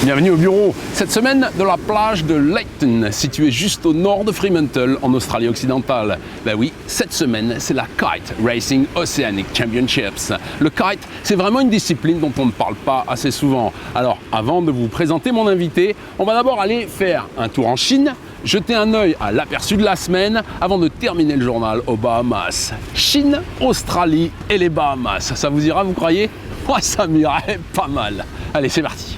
Bienvenue au bureau. Cette semaine, de la plage de Lytton, située juste au nord de Fremantle, en Australie occidentale. Ben oui, cette semaine, c'est la Kite Racing Oceanic Championships. Le kite, c'est vraiment une discipline dont on ne parle pas assez souvent. Alors, avant de vous présenter mon invité, on va d'abord aller faire un tour en Chine, jeter un œil à l'aperçu de la semaine, avant de terminer le journal aux Bahamas. Chine, Australie et les Bahamas. Ça vous ira, vous croyez? Moi, ça m'irait pas mal. Allez, c'est parti.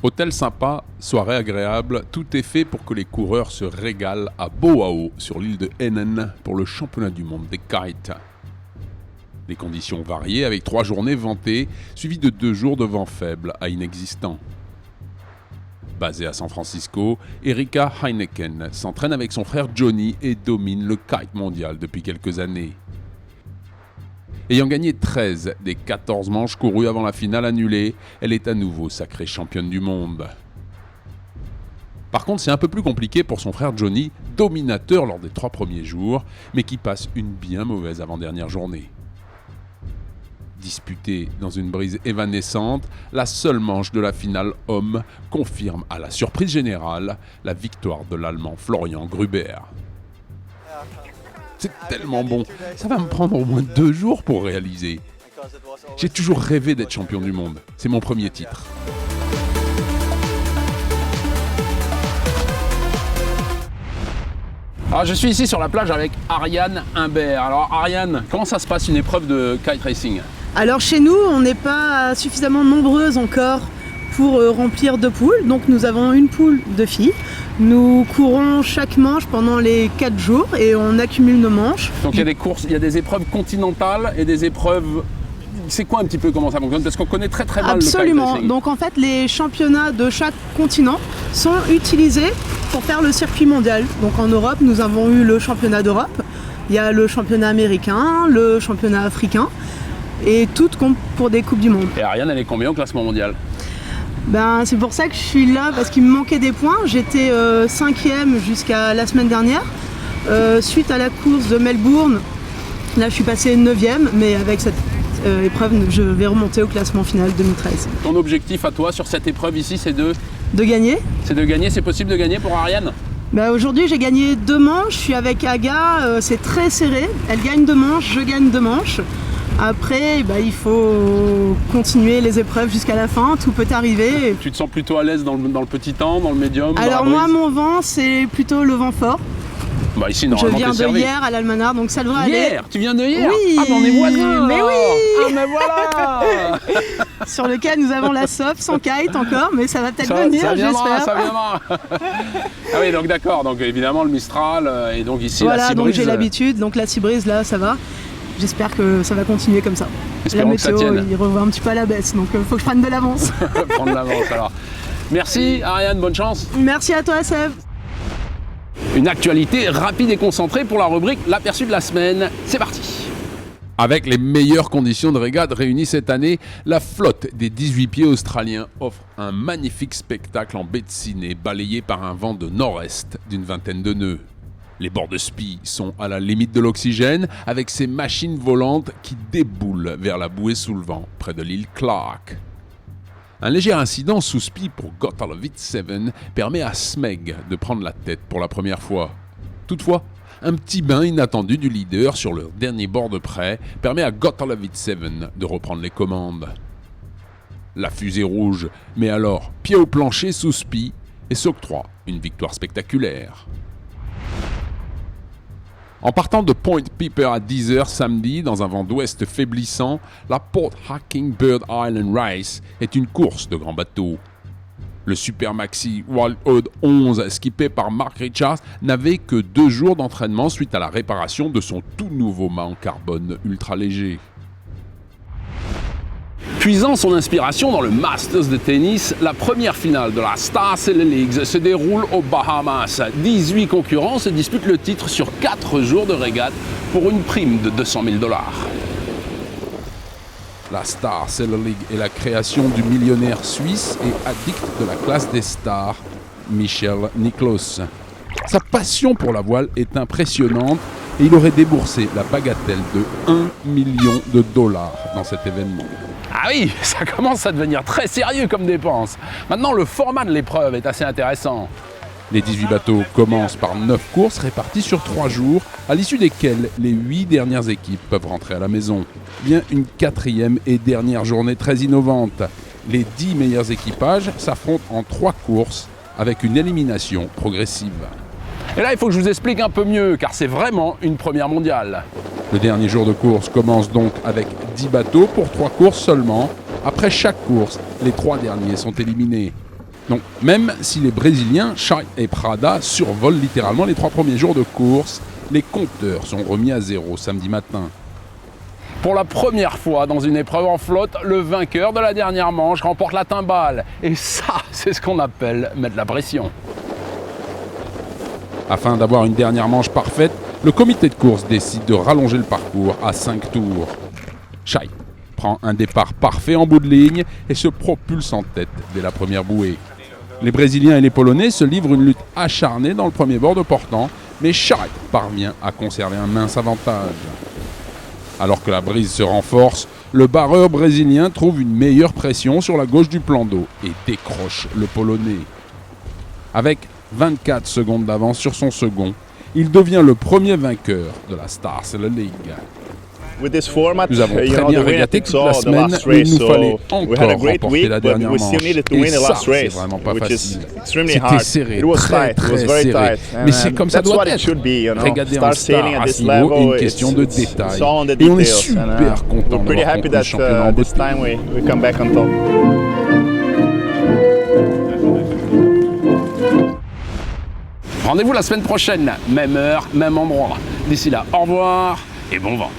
Hôtel sympa, soirée agréable, tout est fait pour que les coureurs se régalent à Boao, sur l'île de Hainan, pour le championnat du monde des kites. Les conditions variées avec 3 journées ventées, suivies de 2 jours de vent faible à inexistant. Basée à San Francisco, Erika Heineken s'entraîne avec son frère Johnny et domine le kite mondial depuis quelques années. Ayant gagné 13 des 14 manches courues avant la finale annulée, elle est à nouveau sacrée championne du monde. Par contre, c'est un peu plus compliqué pour son frère Johnny, dominateur lors des 3 premiers jours, mais qui passe une bien mauvaise avant-dernière journée. Disputée dans une brise évanescente, la seule manche de la finale homme confirme à la surprise générale la victoire de l'Allemand Florian Gruber. C'est tellement bon, ça va me prendre au moins 2 jours pour réaliser. J'ai toujours rêvé d'être champion du monde, c'est mon premier titre. Alors, je suis ici sur la plage avec Ariane Humbert. Alors Ariane, comment ça se passe une épreuve de kite racing? Alors chez nous, on n'est pas suffisamment nombreuses encore pour remplir 2 poules. Donc nous avons une poule de filles. Nous courons chaque manche pendant les 4 jours et on accumule nos manches. Donc il y a des courses, il y a des épreuves continentales et des épreuves... C'est quoi un petit peu comment ça fonctionne? Parce qu'on connaît très mal Absolument. le kite racing. Donc en fait, les championnats de chaque continent sont utilisés pour faire le circuit mondial. Donc en Europe, nous avons eu le championnat d'Europe. Il y a le championnat américain, le championnat africain. Et toutes comptent pour des Coupes du Monde. Et Ariane, elle est combien au classement mondial? C'est pour ça que je suis là, parce qu'il me manquait des points. J'étais 5e jusqu'à la semaine dernière. Suite à la course de Melbourne, là je suis passée 9e, mais avec cette épreuve, je vais remonter au classement final 2013. Ton objectif à toi sur cette épreuve ici, c'est de gagner. C'est de gagner, c'est possible de gagner pour Ariane? Aujourd'hui j'ai gagné 2 manches, je suis avec Aga, c'est très serré. Elle gagne 2 manches, je gagne 2 manches. Après, il faut continuer les épreuves jusqu'à la fin, tout peut arriver. Tu te sens plutôt à l'aise dans le petit temps, dans le médium? Alors moi, mon vent, c'est plutôt le vent fort. Ici, je viens de hier à l'Almanar, donc ça devrait aller. Hier? Tu viens de hier? Oui. Ah, on est voisins. Mais oui. Ah, mais voilà. Sur lequel nous avons la SOF sans kite encore, mais ça va peut-être venir, j'espère. Ça viendra. Ah oui, donc d'accord, donc évidemment le Mistral et donc ici voilà, la Sea Breeze. Donc j'ai l'habitude, donc la Sea Breeze là, ça va. J'espère que ça va continuer comme ça. Espérons la météo, que ça il revoit un petit peu à la baisse, donc faut que je prenne de l'avance. Prendre de l'avance alors. Merci Ariane, bonne chance. Merci à toi Seb. Une actualité rapide et concentrée pour la rubrique L'aperçu de la semaine. C'est parti. Avec les meilleures conditions de régate réunies cette année, la flotte des 18 pieds australiens offre un magnifique spectacle en baie de Sydney, balayé par un vent de nord-est d'une 20aine de nœuds. Les bords de Spey sont à la limite de l'oxygène avec ces machines volantes qui déboulent vers la bouée sous le vent près de l'île Clark. Un léger incident sous Spey pour Gotthard 7 permet à Smeg de prendre la tête pour la première fois. Toutefois, un petit bain inattendu du leader sur le dernier bord de près permet à Gotthard 7 de reprendre les commandes. La fusée rouge met alors pied au plancher sous Spey et s'octroie une victoire spectaculaire. En partant de Point Piper à 10h samedi, dans un vent d'ouest faiblissant, la Port Hacking Bird Island Race est une course de grands bateaux. Le Super Maxi Wildwood 11, skippé par Mark Richards, n'avait que 2 jours d'entraînement suite à la réparation de son tout nouveau mât en carbone ultra léger. Puisant son inspiration dans le Masters de tennis, la première finale de la Star Sailor League se déroule aux Bahamas. 18 concurrents se disputent le titre sur 4 jours de régate pour une prime de $200 000. La Star Sailor League est la création du millionnaire suisse et addict de la classe des stars, Michel Niklaus. Sa passion pour la voile est impressionnante et il aurait déboursé la bagatelle de 1 million de dollars dans cet événement. Ah oui, ça commence à devenir très sérieux comme dépense. Maintenant, le format de l'épreuve est assez intéressant. Les 18 bateaux commencent par 9 courses réparties sur 3 jours, à l'issue desquelles les 8 dernières équipes peuvent rentrer à la maison. Vient une 4e et dernière journée très innovante. Les 10 meilleurs équipages s'affrontent en 3 courses avec une élimination progressive. Et là, il faut que je vous explique un peu mieux, car c'est vraiment une première mondiale. Le dernier jour de course commence donc avec 10 bateaux pour 3 courses seulement. Après chaque course, les 3 derniers sont éliminés. Donc, même si les Brésiliens, Scheidt et Prada, survolent littéralement les 3 premiers jours de course, les compteurs sont remis à zéro samedi matin. Pour la première fois dans une épreuve en flotte, le vainqueur de la dernière manche remporte la timbale. Et ça, c'est ce qu'on appelle mettre la pression. Afin d'avoir une dernière manche parfaite, le comité de course décide de rallonger le parcours à 5 tours. Scheidt prend un départ parfait en bout de ligne et se propulse en tête dès la première bouée. Les Brésiliens et les Polonais se livrent une lutte acharnée dans le premier bord portant, mais Scheidt parvient à conserver un mince avantage. Alors que la brise se renforce, le barreur brésilien trouve une meilleure pression sur la gauche du plan d'eau et décroche le Polonais. Avec 24 secondes d'avance sur son second, il devient le premier vainqueur de la Star Sailor League. Nous avons très bien régaté toute la semaine, mais il nous fallait encore remporter la dernière manche. Et ça, c'est vraiment pas facile. C'était serré, très serré. Mais c'est comme ça doit être. Régater en star à ce niveau est une question de détail. Et on est super content d'avoir conclu le championnat en beauté. Rendez-vous la semaine prochaine, même heure, même endroit. D'ici là, au revoir et bon vent.